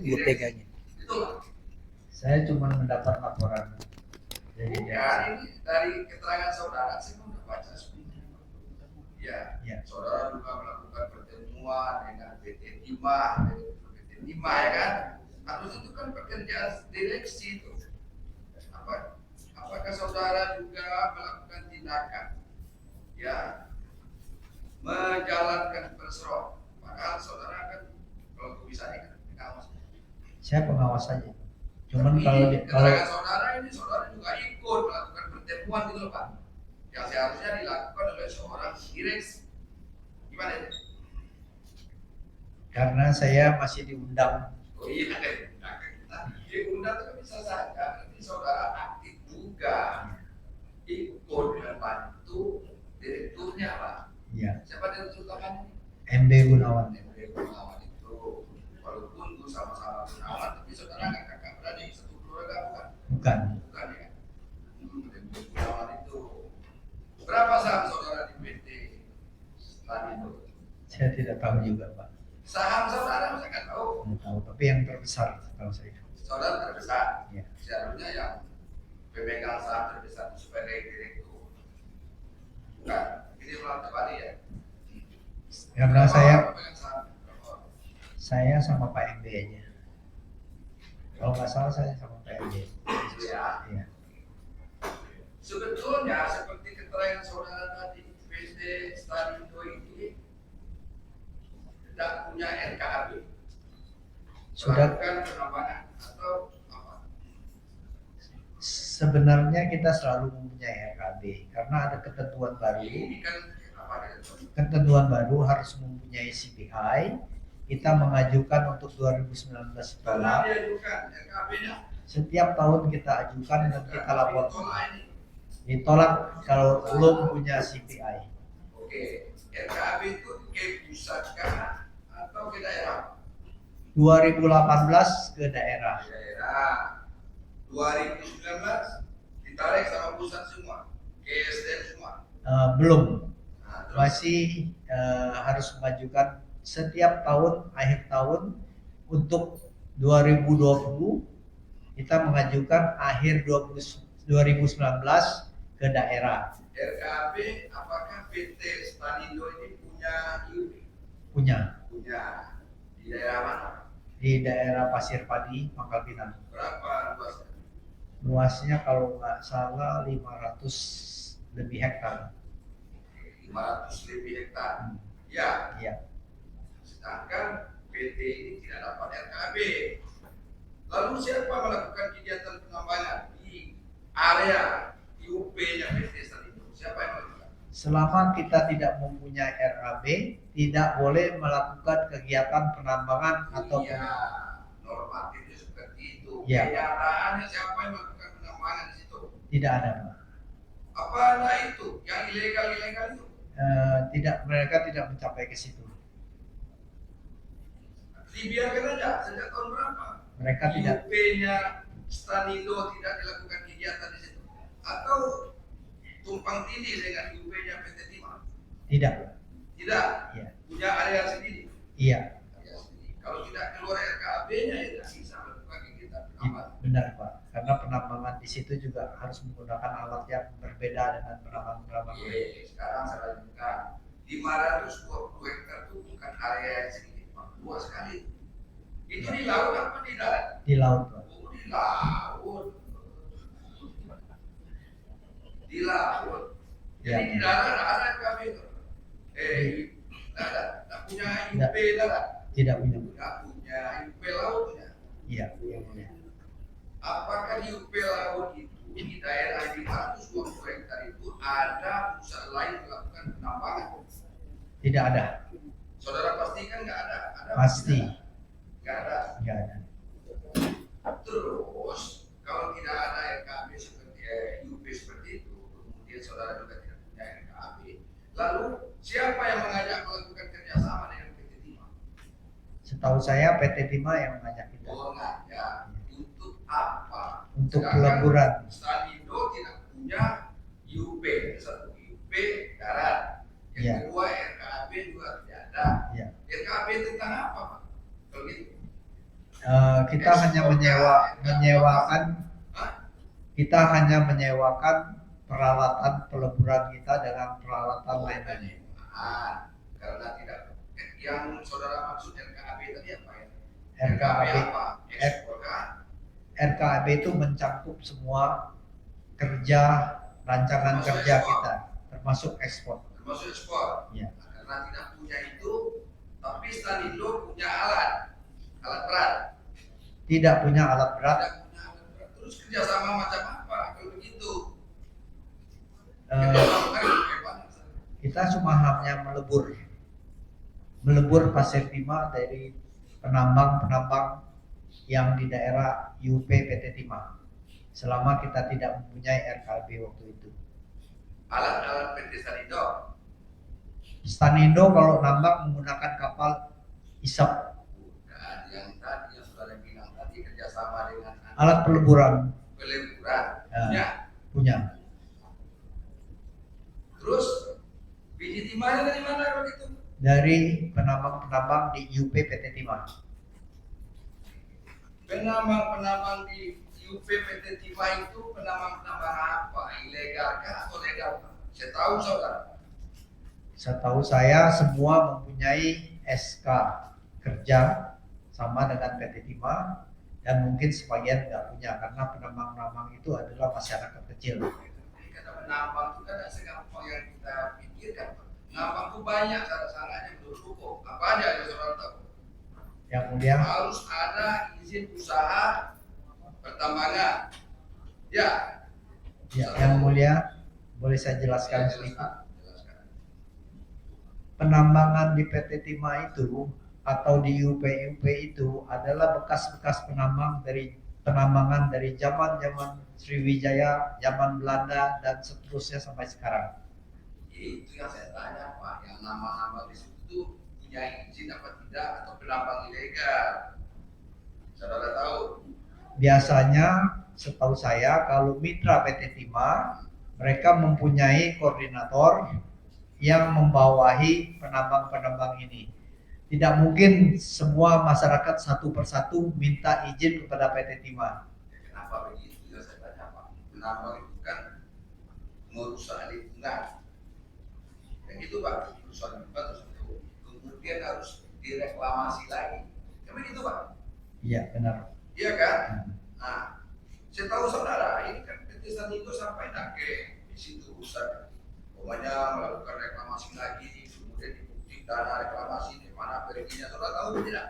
begitu teganya. Itulah. Saya cuma mendapat laporan. Jadi Ya, ini dari keterangan saudara saya sudah baca sebelumnya. Ya, saudara juga melakukan pertemuan dengan PT Timah, ya kan? Harus itu kan pekerjaan direksi itu. Apakah saudara juga melakukan tindakan, ya, menjalankan persero? Padahal saudara kan kalau bisa kan pengawas. saya pengawas saja. Cuman kalau saudara ini saudara juga ikut melakukan pertemuan gitu loh Pak. Yang seharusnya dilakukan oleh seorang direksi. Gimana itu? Karena saya masih diundang. Oh iya, diundang itu bisa saja. Nanti saudara aktif juga ikut membantu direkturnya Pak. Iya. Siapa direktur utamanya? MB Gunawan. MB Gunawan itu walaupun itu sama-sama Gunawan, tapi saudara nggak kakak beradik satu keluarga bukan? Bukan ya. MB Gunawan itu berapa saham saudara di PT Stanindo? Saya tidak tahu juga Pak. Saham saudara saya nggak tahu. Nggak tahu, tapi yang terbesar kalau saya. Saudara terbesar. Ya. Seharusnya yang pemegang saham terbesar itu sebagai direktur. Bukan, ini ulang kembali ya. Karena saya sama Pak MB aja. Kalau nggak salah saya sama Pak MB. Ya. Iya. Sebetulnya seperti keterangan saudara tadi, PT Stanindo ini tidak punya RKAB. Sudah. Melakukan penambangan atau apa? Sebenarnya kita selalu mempunyai RKB karena ada ketentuan baru. Ini kan apa? Ketentuan baru harus mempunyai CPI. Kita mengajukan untuk 2019 tolak. Setiap tahun kita ajukan dan kita laporkan. Ditolak kalau belum punya CPI. Oke, RKAB itu ke pusat kah atau ke daerah? 2018 ke daerah. 2019 ditarik sama pusat semua, ke SDM semua. Belum. Masih harus mengajukan setiap tahun akhir tahun untuk 2020 kita mengajukan akhir 2019 ke daerah. RKAB apakah PT Stanindo ini punya IUP? Punya. Di daerah mana? Di daerah Pasir Padi, Pangkal Pinang. Berapa luasnya? Luasnya kalau nggak salah 500 lebih hektar. 500 lebih hektar. Ya. Iya. Sedangkan PT ini tidak dapat RKAB. Lalu siapa melakukan kegiatan penambangan di area IUP-nya PT Stanindo? Siapa yang melakukan? Selama kita tidak mempunyai RAB, tidak boleh melakukan kegiatan penambangan atau normatifnya seperti itu. Ya. Kenyataannya siapa yang melakukan penambangan di situ? Tidak ada, Pak. Apa ada itu? Yang ilegal itu? Tidak, mereka tidak mencapai ke situ. Dibiarkan aja sejak tahun berapa? Mereka tidak. IUP-nya Stanindo tidak dilakukan kegiatan di situ, atau tumpang tindih dengan IUP-nya PT Timah? Tidak. Tidak. Iya. Punya area sendiri. Iya. Area sendiri. Kalau tidak keluar RKAB-nya ya tidak bisa melakukan kegiatan penambangan. Benar Pak. Karena penambangan di situ juga harus menggunakan alat yang berbeda dengan penambang-penambang. Sekarang saya lanjutkan. 520 hektar itu bukan area yang sedikit, Pak. Luas sekali. Itu di laut apa di darat? Di laut, Pak. Oh, di laut. Di laut. Jadi di darat ada RKAB itu. Tidak punya IUP darat. Tidak punya. Tidak punya IUP lautnya. Iya, punya. Apakah di IUP laut itu di daerah 520 hektar itu ada pusat lain melakukan penambangan? Tidak ada. Saudara pastikan nggak ada? Pasti. Nggak ada. Nggak ada. Terus kalau tidak ada RKAB seperti IUP seperti itu, kemudian saudara juga tidak punya RKAB, lalu siapa yang mengajak melakukan kerjasama dengan PT Timah? Setahu saya PT Timah yang mengajak kita. Oh, ngajak. Untuk apa? Untuk pelaburan. Stanindo tidak punya IUP, satu IUP darat. Yang kedua RKAB juga tidak ada. Ya. RKAB tentang apa, Pak? Kalau gitu. Kita hanya menyewakan peralatan peleburan kita dengan peralatan lainnya. Karena tidak yang saudara maksud RKAB tadi apa ya? RKAB apa? Ekspor kan? RKAB itu mencakup semua rancangan kerja kita, termasuk ekspor. Termasuk ekspor. Ya. Karena tidak punya itu, tapi Stanindo punya alat berat. Tidak punya alat berat. Terus kerjasama macam apa kalau begitu? Kita cuma hanya melebur pasir timah dari penambang-penambang yang di daerah UP PT Timah. Selama kita tidak mempunyai RKAB waktu itu. Alat PT Stanindo. Stanindo kalau nambang menggunakan kapal isap. Yang tadi yang saudara bilang tadi kerjasama dengan alat peleburan. Punya. Terus biji timahnya dari mana kalau gitu? Dari penambang-penambang di UP PT Timah. Penambang-penambang di UP PT Timah itu penambang-penambang apa? Ilegal kah atau legal? Setahu saya semua mempunyai SK kerja sama dengan PT Timah, dan mungkin sebagian nggak punya karena penambang-penambang itu adalah masyarakat kecil. Kata penambang itu kan tidak segampang yang kita pikirkan. Penambang itu banyak cara-caranya menurut hukum. Apa aja yang saudara tahu? Yang mulia, harus ada izin usaha pertambangan. Ya. Yang mulia, boleh saya jelaskan sedikit? Penambangan di PT Timah itu atau di UP itu adalah bekas-bekas penambangan dari zaman Sriwijaya, zaman Belanda, dan seterusnya sampai sekarang. Itu yang saya tanya Pak, yang nama-nama di situ punya izin apa tidak atau penambang ilegal? Saudara tahu? Biasanya setahu saya kalau mitra PT Timah mereka mempunyai koordinator yang membawahi penambang-penambang ini. Tidak mungkin semua masyarakat satu persatu minta izin kepada PT Timah. Kenapa begitu? Ya saya tanya Pak. Penambang itu kan merusak lingkungan. Yang itu Pak, merusak lingkungan terus kemudian harus direklamasi lagi. Kan begitu Pak? Iya benar. Iya kan? Nah, saya tahu saudara, ini kan PT Stanindo sampai nak ke di situ urusan. Pokoknya melakukan reklamasi lagi, kemudian dibuktikan dana reklamasi di mana perginya, saudara tahu tidak?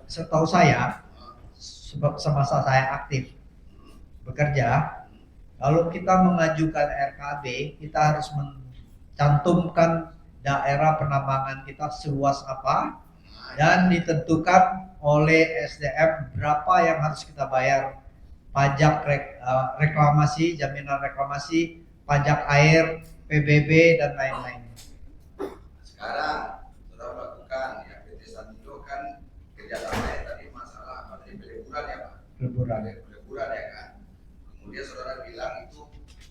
Setahu saya, semasa saya aktif bekerja, kalau kita mengajukan RKAB, kita harus mencantumkan daerah penambangan kita seluas apa, dan ditentukan oleh SDM berapa yang harus kita bayar pajak reklamasi, jaminan reklamasi, pajak air, PBB, dan lain-lain. Sekarang sudah melakukan ya PT Stanindo kan kerjasamanya tadi masalah apa tadi peleburan ya Pak? Peleburan ya kan. Kemudian saudara bilang itu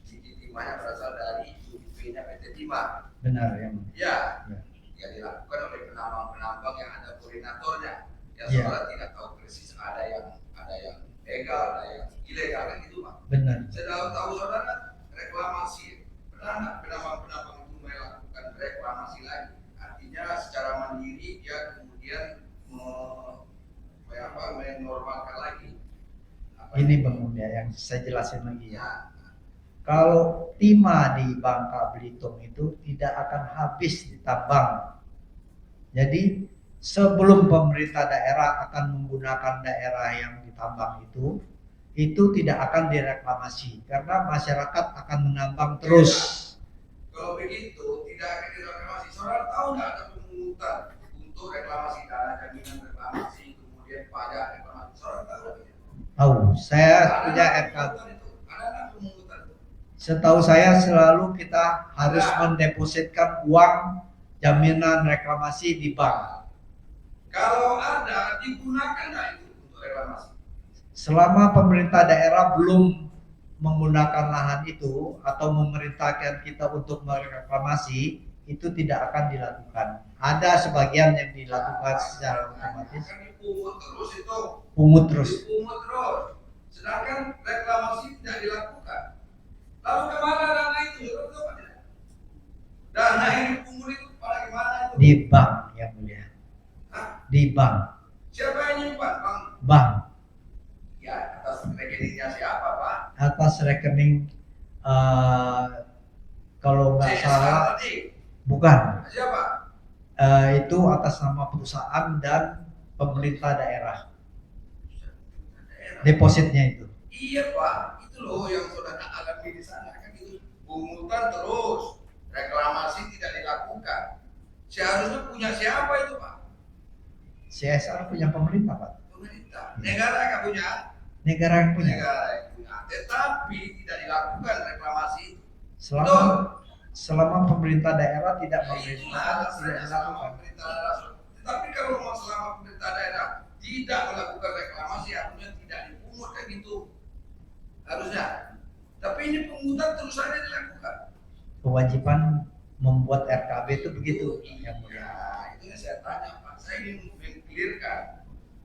biji timahnya berasal dari UP-nya PT Timah. Benar ya. Ya. Yang dilakukan oleh penambang-penambang yang ada koordinatornya. Yang saudara tidak tahu persis ada yang legal, ada yang ilegal kan gitu Pak. Benar. Saya tahu saudara reklamasi. Penambang-penambang itu melakukan reklamasi lagi. Artinya secara mandiri dia kemudian menormalkan lagi. Ini Bang Mulia yang saya jelasin lagi ya. Kalau timah di Bangka Belitung itu tidak akan habis ditambang. Jadi sebelum pemerintah daerah akan menggunakan daerah yang ditambang itu tidak akan direklamasi karena masyarakat akan menambang terus. Kalau begitu tidak akan direklamasi. Saudara tahu nggak ada pemungutan untuk reklamasi dana jaminan reklamasi kemudian pajak reklamasi? Saudara tahu nggak? Tahu. Saya punya RKAB. Ada nggak pemungutan? Setahu saya selalu kita harus mendepositkan uang jaminan reklamasi di bank. Kalau ada, digunakan nggak itu untuk reklamasi? Selama pemerintah daerah belum menggunakan lahan itu atau memerintahkan kita untuk mereklamasi, itu tidak akan dilakukan. Ada sebagian yang dilakukan secara otomatis. Kan dipungut terus itu. Pungut terus. Dipungut terus. Sedangkan reklamasi tidak dilakukan. Lalu kemana dana itu? Dana yang dipungut itu pada gimana itu? Di bank yang mulia. Hah? Di bank. Siapa yang nyimpan, Bang? Bank. Ya, atas rekeningnya siapa, Pak? Atas rekening kalau nggak CSR salah tadi. bukan. Siapa? Itu atas nama perusahaan dan pemerintah daerah. Depositnya itu. Iya, Pak. Itu loh yang saudara alami di sana kan itu pungutan terus, reklamasi tidak dilakukan. Seharusnya punya siapa itu, Pak? CSR punya pemerintah, Pak. Pemerintah. Negara nggak punya. Negara yang punya. Negara yang punya. Tetapi tidak dilakukan reklamasi itu. Selama pemerintah daerah tidak memerintahkan, Itulah tidak dilakukan. pemerintah daerah. Tetapi kalau selama pemerintah daerah tidak melakukan reklamasi, harusnya tidak dipungut kan gitu. Harusnya. Tapi ini pungutan terus saja dilakukan. Kewajiban membuat RKB itu begitu. Yang mulia. Ya, itu yang saya tanya, Pak. Saya ingin mengklirkan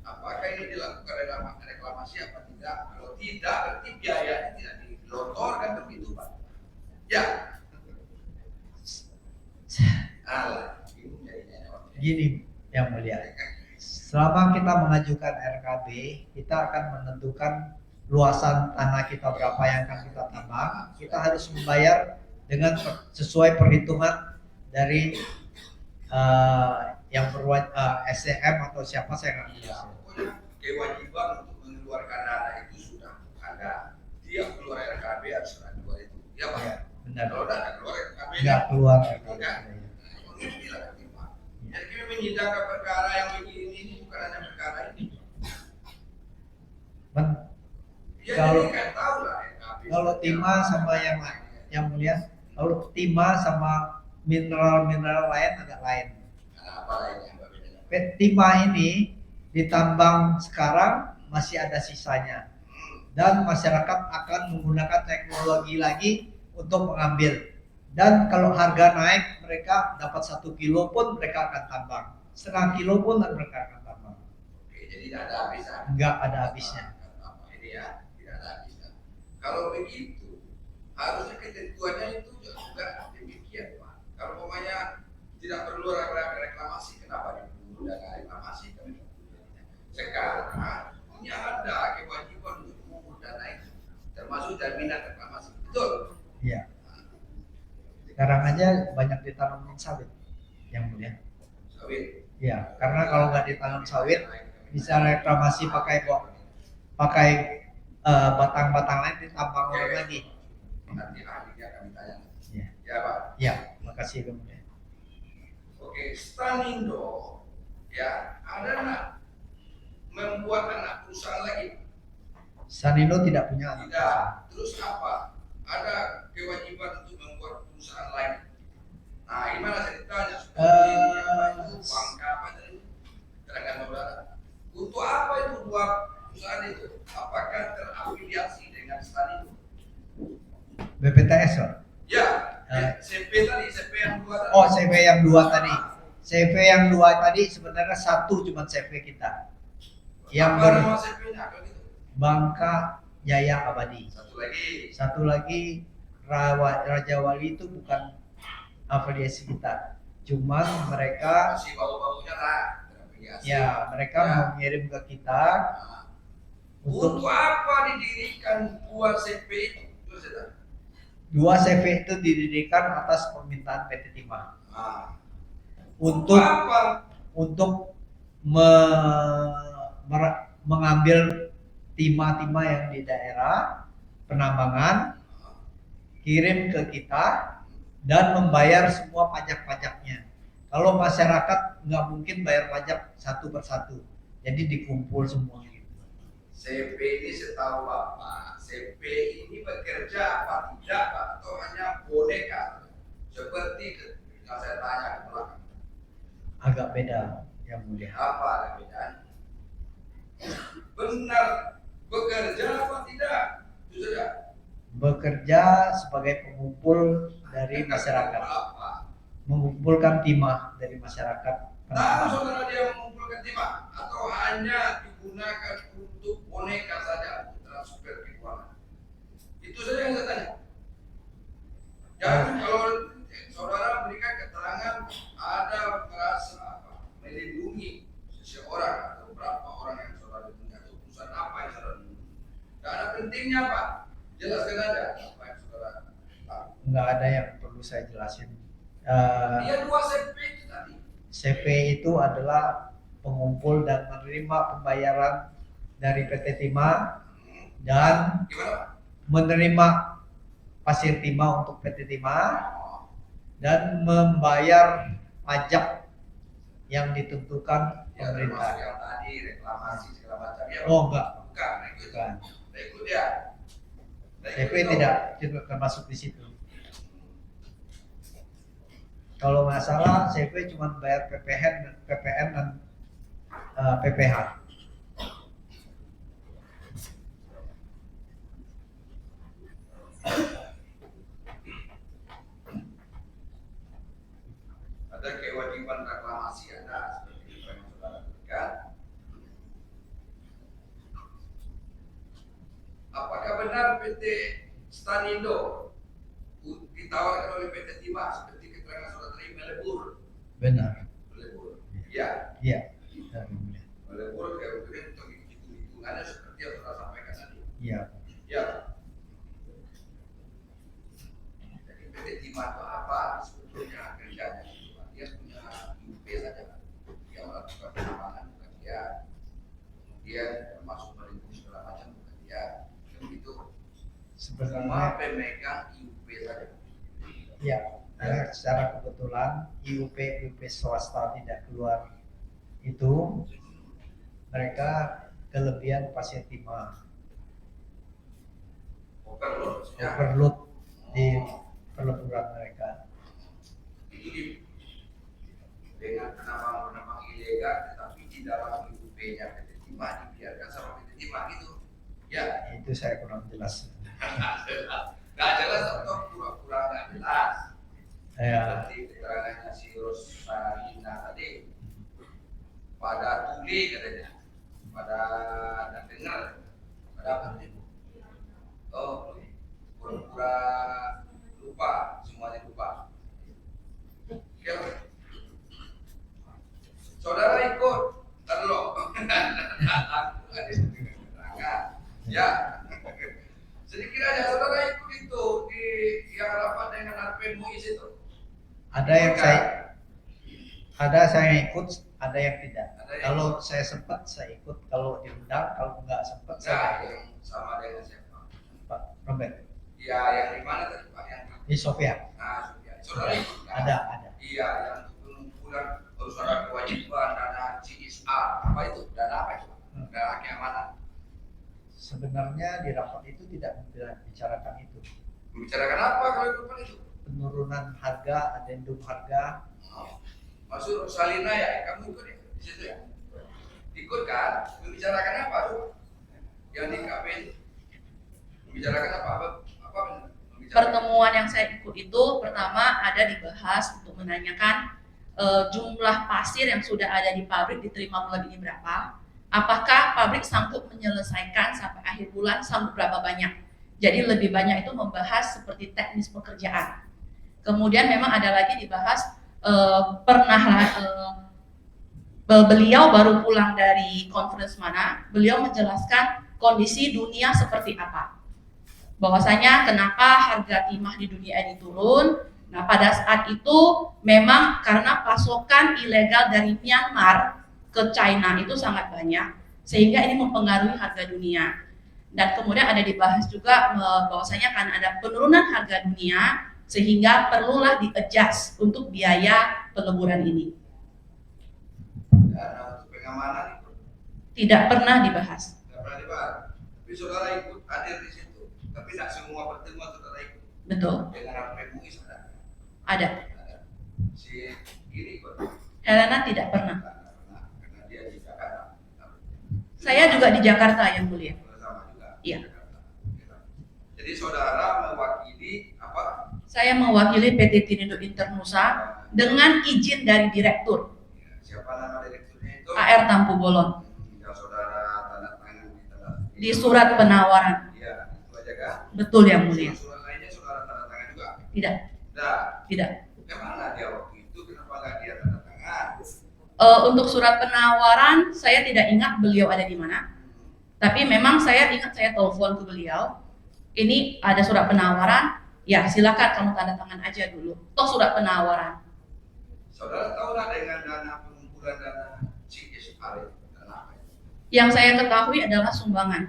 apakah ini dilakukan reklamasi apa tidak. Kalau tidak, berarti biayanya tidak digelontorkan begitu, Pak. Ya. Alah, ini jadinya. Gini yang mulia. Selama kita mengajukan RKB, kita akan menentukan luasan tanah kita berapa yang akan kita tambang. Kita harus membayar dengan sesuai perhitungan dari yang SCM atau siapa saya nggak tahu. Ya, pokoknya kewajiban untuk mengeluarkan dana itu sudah ada. Dia keluar RKB harus keluar itu. Ya, Pak. Ya, benar. Kalau dana keluar RKB nggak keluar RKB. Jadi kami menyidangkan perkara yang begini ini bukan hanya perkara ini. Ya, Kalau jadi kan tahu lah RKB. Kalau timah sama yang mulia, kalau timah sama mineral-mineral lain agak lain. Apa lainnya Mbak bedanya? Timah ini ditambang sekarang masih ada sisanya, dan masyarakat akan menggunakan teknologi lagi untuk mengambil. Dan kalau harga naik, mereka dapat 1 kilo pun mereka akan tambang, setengah kilo pun mereka akan tambang. Oke, jadi tidak ada habisnya. Enggak ada habisnya. Ini ya, tidak ada habisnya. Kalau begitu, harusnya ketentuannya itu juga demikian, Pak. Kalau umpamanya tidak perlu reklamasi, kenapa diburu dan reklamasi? Sekarang ini ada kewajiban untuk mengumpul dana itu, termasuk jaminan reklamasi. Betul? Iya. Sekarang aja banyak ditanamin sawit, yang mulia. Sawit. Ya, karena kalau nggak ditanam sawit, bisa reklamasi pakai batang-batang lain ditambang orang lagi. Nanti ahlinya kami tanya. Ya, Ya, Pak. ya, makasih kemudian. Oke, Stanindo, ya, ada nggak membuat anak perusahaan lagi? Sanino tidak punya anak Tidak. perusahaan. Terus apa? Ada kewajiban untuk membuat perusahaan lain. Nah, gimana ceritanya? Bangka apa tadi? Tenaga saudara. Untuk apa itu buat perusahaan itu? Apakah terafiliasi dengan Stanindo? BPTS, Pak. Ya, CP tadi, CP yang dua tadi. Oh, CV yang 2 tadi. CV yang 2 tadi sebenarnya satu cuma CV kita. Yang Apa nama CP-nya? Kalau gitu. Bangka Jaya Abadi. Satu lagi. Raja Wali itu bukan afiliasi kita. Cuman mereka Masih bau-baunya lah. Terafiliasi. ya mereka mengirim ke kita Untuk untuk apa didirikan buat CP itu? Terus ya. 2 CV itu didirikan atas permintaan PT Timah Nah, untuk apa? mengambil timah-timah yang di daerah penambangan, kirim ke kita dan membayar semua pajak-pajaknya. Kalau masyarakat nggak mungkin bayar pajak satu persatu, jadi dikumpul semua. CP ini setahu Bapak, CP ini bekerja apa tidak Pak? Atau hanya boneka? Seperti yang saya tanya ke belakang. Agak beda, yang mulia. Apa ada bedanya? Benar bekerja apa tidak? Itu saja. Bekerja sebagai pengumpul dari masyarakat. Apa? mengumpulkan timah dari masyarakat. Tahu saudara dia mengumpulkan timah atau hanya digunakan untuk boneka saja, transfer keuangan? Itu saja yang saya tanya. Jangan kalau saudara berikan keterangan ada merasa melindungi seseorang atau berapa orang yang saudara punya atau perusahaan apa yang saudara punya. Tidak ada pentingnya Pak. Jelaskan aja apa yang saudara tahu. Nggak ada yang perlu saya jelasin. Dia 2 CP itu tadi. CP itu adalah pengumpul dan menerima pembayaran dari PT Timah dan Gimana? menerima pasir timah untuk PT Timah dan membayar pajak yang ditentukan Ya, termasuk pemerintah. yang tadi reklamasi segala macam ya. Oh enggak, Bukan, ikut. bukan. Ikut ya. CP tidak termasuk di situ. Kalau nggak salah CP cuma bayar PPN dan PPH. Ada kewajiban reklamasi ada seperti itu yang saudara berikan. Apakah benar PT Stanindo ditawarkan oleh PT Timah seperti keterangan saudara tadi melebur? Benar. Melebur. Iya. Iya. Melebur kemudian untuk hitung-hitungannya seperti yang saudara sampaikan tadi. Iya. Ya. Jadi PT Timah itu apa sebetulnya kerjanya? Dia punya UP saja. Dia melakukan pengamanan bukan dia. Kemudian termasuk melindungi segala macam bukan dia. Begitu. Semua Sebenarnya pemegang IUP saja. ya, secara kebetulan IUP swasta tidak keluar itu mereka kelebihan pasir timah, Overload ya. overload di peleburan mereka. Itu dengan penambang-penambang ilegal tetapi di dalam IUP-nya PT Timah dibiarkan sama PT Timah gitu. Ya. Itu saya kurang jelas. Nggak jelas atau pura-pura nggak jelas. Ya. Seperti keterangannya si Rosalina tadi. Pada tuli katanya. Pada dan dengar. Pada apa tadi? Oh, pura-pura lupa, semuanya lupa. Oke. Saudara ikut, terlo. Ya. Sedikit aja saudara ikut itu di yang rapat dengan RP MUIS itu. Ada saya ikut, ada yang tidak. Ada yang Kalau saya sempat saya ikut, kalau diundang, kalau nggak sempat saya Nah, nggak ikut. yang sama dengan siapa? Pak Robert. Ya, yang di mana tadi Pak? Yang Di Sofia. nah, ya. Saudara ikut kan? Ada. Iya, yang pengumpulan saudara kewajiban dana CSR apa itu? Dana apa itu? Dana keamanan. Sebenarnya di rapat itu tidak membicarakan itu. Membicarakan apa kalau itu? Penurunan harga, adendum harga. Maksud Rosalina ya, kamu ikut ya di situ ya? Ikut kan? Membicarakan apa tuh? Yang di KP itu? Membicarakan apa? Apa benar? Pertemuan yang saya ikut itu pertama ada dibahas untuk menanyakan jumlah pasir yang sudah ada di pabrik diterima bulan ini berapa. Apakah pabrik sanggup menyelesaikan sampai akhir bulan, sanggup berapa banyak. Jadi lebih banyak itu membahas seperti teknis pekerjaan. Kemudian memang ada lagi dibahas beliau baru pulang dari conference mana, beliau menjelaskan kondisi dunia seperti apa. Bahwasanya kenapa harga timah di dunia ini turun. Nah, pada saat itu memang karena pasokan ilegal dari Myanmar ke China itu sangat banyak, sehingga ini mempengaruhi harga dunia. Dan kemudian ada dibahas juga bahwasanya kan ada penurunan harga dunia, sehingga perlulah di-adjust untuk biaya peleburan ini. Dana untuk pengamanan itu Tidak pernah dibahas. tidak pernah dibahas. Tapi saudara ikut hadir di situ. Tapi tidak semua pertemuan saudara ikut. Betul, Dengan RP MUIS ada. ada. Si ini ikut. Helena tidak pernah. Karena dia di Jakarta. Saya juga di Jakarta yang mulia. Sama juga. Iya. Jadi saudara mewakili apa? Saya mewakili PT Tinindo Internusa dengan izin dari direktur Ya, siapa nama direkturnya itu? AR Tampu Bolon Yang saudara tanda tangan di surat penawaran. Iya, itu aja kan? Betul yang mulia. Surat lainnya saudara tanda tangan juga? Tidak, Tidak. tidak. Kemana dia waktu itu? Kenapa nggak dia tanda tangan? Untuk surat penawaran saya tidak ingat beliau ada di mana. Tapi memang saya ingat saya telepon ke beliau. Ini ada surat penawaran. Ya silakan kamu tanda tangan aja dulu. Toh surat penawaran. Saudara tahu nggak dengan dana pengumpulan dana CSR dana apa itu? Yang saya ketahui adalah sumbangan.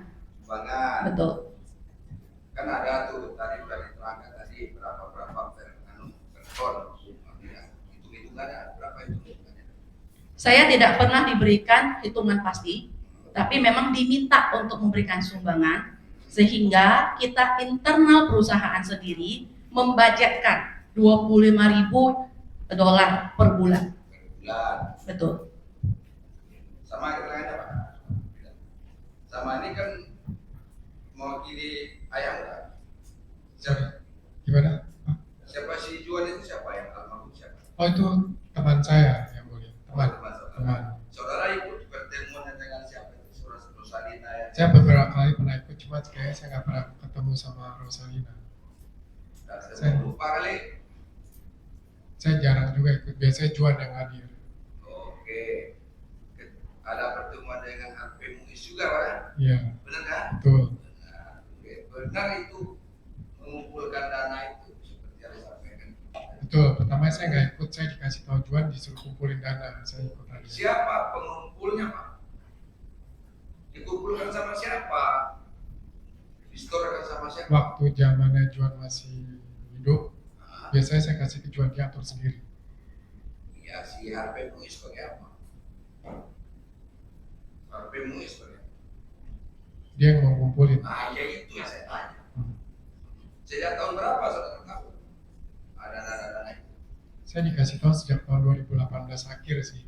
Sumbangan. Betul. Kan ada tuh tadi sudah diterangkan tadi berapa per ton. Hitung-hitungannya berapa itu? Saya tidak pernah diberikan hitungan pasti, tapi memang diminta untuk memberikan sumbangan sehingga kita internal perusahaan sendiri membudgetkan $25.000 per bulan. Bulan. Betul. Sama keterangannya Pak? Sama ini kan mewakili ayam kan? Siapa? Gimana? Siapa si Juan itu siapa yang almarhum siapa? Oh itu teman saya yang mulia, teman. Teman. Saudara ikut pertemuan dengan siapa itu? Saudara Rosalina ya? Saya beberapa kali pernah ikut, cuma kayaknya saya nggak pernah ketemu sama Rosalina. Saya lupa kali. Saya jarang juga ikut, biasanya Juan yang hadir. Oke. Ada pertemuan dengan HP Muiz juga Pak? Iya, Benar kan? betul. Nah, oke. Benar itu mengumpulkan dana itu seperti yang disampaikan. Betul, pertama saya nggak ikut, saya dikasih tahu Juan disuruh kumpulin dana, saya ikut aja. Siapa pengumpulnya Pak? Dikumpulkan sama siapa? Distorkan sama siapa? Waktu zamannya Juan masih hidup, biasanya saya kasih ke Juan, dia atur sendiri. Ya si HP Muiz sebagai apa? HP Muiz sebagai apa? Dia yang mau kumpulin. Nah ya itu yang saya tanya. Sejak tahun berapa saudara tahu? Ada dana-dana itu? Saya dikasih tahu sejak tahun 2018 akhir sih,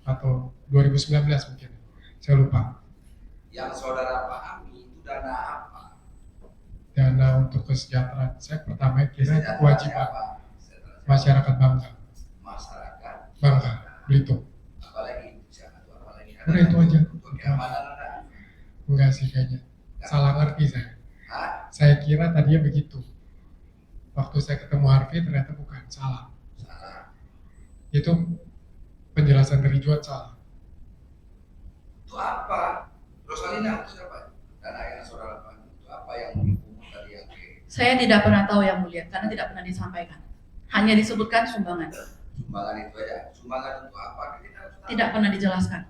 atau 2019 mungkin, saya lupa. Yang saudara pahami itu dana apa? Dana untuk kesejahteraan, saya pertama kira itu kewajiban Apa? masyarakat Bangka, Masyarakat. Bangka, Belitung. Apalagi siapa tuh? Apalagi Udah itu aja. Untuk keamanan ada? Enggak sih kayaknya, salah ngerti saya. Hah? Saya kira tadinya begitu. Waktu saya ketemu Harvey ternyata bukan, salah. Salah. Itu penjelasan dari Juan salah. Itu apa? Rosalina itu siapa? Dana yang saudara pahami itu apa yang dipungut tadi yang Saya tidak pernah tahu yang mulia karena tidak pernah disampaikan. Hanya disebutkan sumbangan. sumbangan itu aja? Sumbangan untuk apa? Kita harus tahu. Tidak pernah dijelaskan.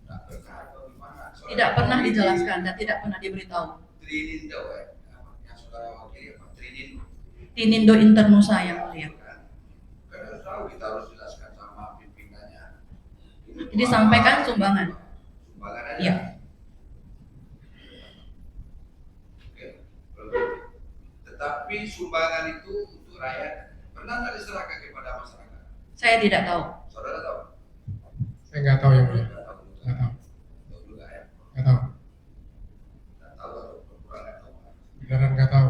Tidak pernah atau gimana? Saudara Tidak pernah wakili dijelaskan dan tidak pernah diberitahu. Trinindo ya? Yang saudara wakili apa? Trinindo. Tinindo Internusa yang mulia. Karena tahu kita harus jelaskan sama pimpinannya. Ini Disampaikan apa? sumbangan. Sumbangan aja. Iya. Oke. Tetapi sumbangan itu untuk rakyat pernah nggak diserahkan kepada masyarakat? Saya tidak tahu. Saudara tahu? Saya nggak tahu yang mulia, Nggak tahu. nggak tahu, Tahu juga ya? nggak tahu, Nggak tahu atau kurang nggak tahu? beneran nggak tahu.